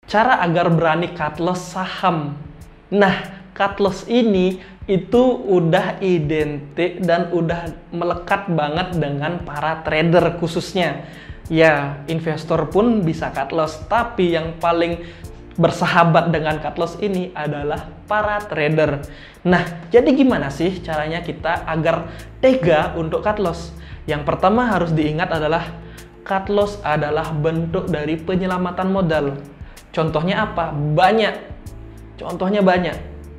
Cara agar berani cut loss saham. Nah, cut loss ini itu udah identik dan udah melekat banget dengan para trader khususnya. Ya, investor pun bisa cut loss, tapi yang paling bersahabat dengan cut loss ini adalah para trader. Nah, jadi gimana sih caranya kita agar tega untuk cut loss? Yang pertama harus diingat adalah cut loss adalah bentuk dari penyelamatan modal. Contohnya apa? Banyak. Contohnya banyak.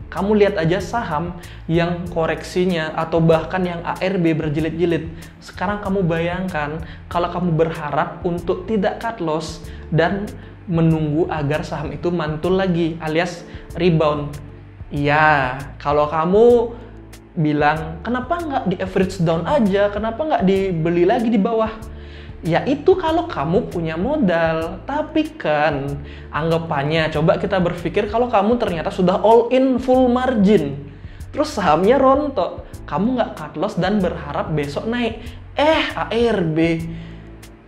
Kamu lihat aja saham yang koreksinya atau bahkan yang ARB berjilid-jilid. Sekarang kamu bayangkan kalau kamu berharap untuk tidak cut loss dan menunggu agar saham itu mantul lagi alias rebound. Ya, kalau kamu bilang, kenapa nggak di average down aja? Kenapa nggak dibeli lagi di bawah? Ya itu kalau kamu punya modal. Tapi kan anggapannya, coba kita berpikir kalau kamu ternyata sudah all in full margin, terus sahamnya rontok, kamu nggak cut loss dan berharap besok naik, ARB,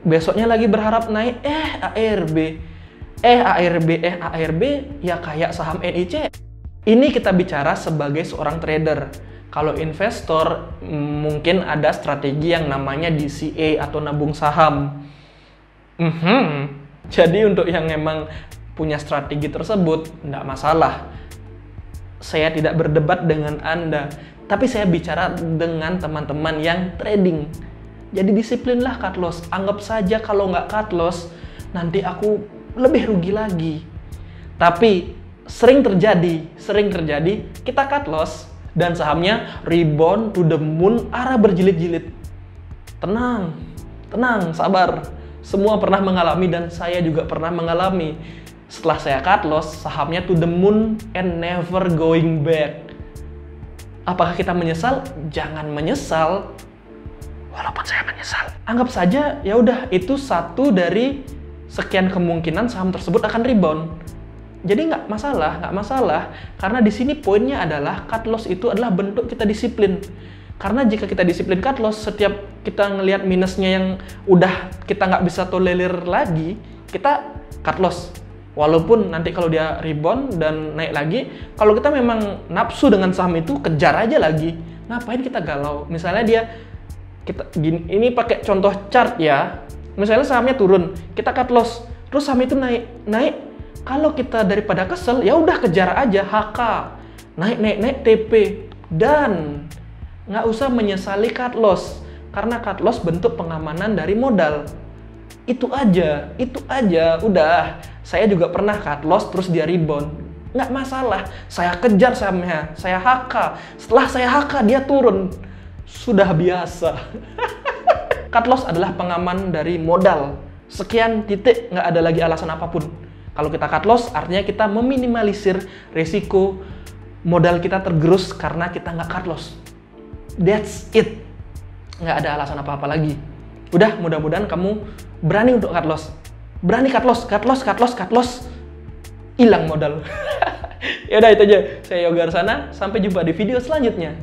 besoknya lagi berharap naik, ARB, ya kayak saham NIC. Ini kita bicara sebagai seorang trader. Kalau investor, mungkin ada strategi yang namanya DCA atau nabung saham. Jadi untuk yang memang punya strategi tersebut, nggak masalah. Saya tidak berdebat dengan Anda, tapi saya bicara dengan teman-teman yang trading. Jadi disiplinlah cut loss. Anggap saja kalau nggak cut loss, nanti aku lebih rugi lagi. Tapi sering terjadi kita cut loss dan sahamnya rebound to the moon, arah berjilid-jilid. Tenang, sabar. Semua pernah mengalami dan saya juga pernah mengalami. Setelah saya cut loss, sahamnya to the moon and never going back. Apakah kita menyesal? Jangan menyesal. Walaupun saya menyesal. Anggap saja ya udah itu satu dari sekian kemungkinan saham tersebut akan rebound. Jadi nggak masalah, karena di sini poinnya adalah cut loss itu adalah bentuk kita disiplin. Karena jika kita disiplin cut loss, setiap kita ngelihat minusnya yang udah kita nggak bisa tolerir lagi, kita cut loss. Walaupun nanti kalau dia rebound dan naik lagi, kalau kita memang nafsu dengan saham itu, kejar aja lagi. Ngapain kita galau? Misalnya ini pakai contoh chart ya. Misalnya sahamnya turun, kita cut loss, terus saham itu naik. Kalau kita daripada kesel, ya udah kejar aja HK, naik TP, dan nggak usah menyesali cut loss, karena cut loss bentuk pengamanan dari modal. Itu aja, udah. Saya juga pernah cut loss terus dia rebound, nggak masalah. Saya kejar sahamnya, saya HK. Setelah saya HK dia turun, sudah biasa. Cut loss adalah pengaman dari modal. Sekian titik, nggak ada lagi alasan apapun. Kalau kita cut loss, artinya kita meminimalisir resiko modal kita tergerus karena kita nggak cut loss. That's it. Nggak ada alasan apa-apa lagi. Udah, mudah-mudahan kamu berani untuk cut loss. Berani cut loss. Hilang modal. Yaudah, itu aja. Saya Yoga Arsana. Sampai jumpa di video selanjutnya.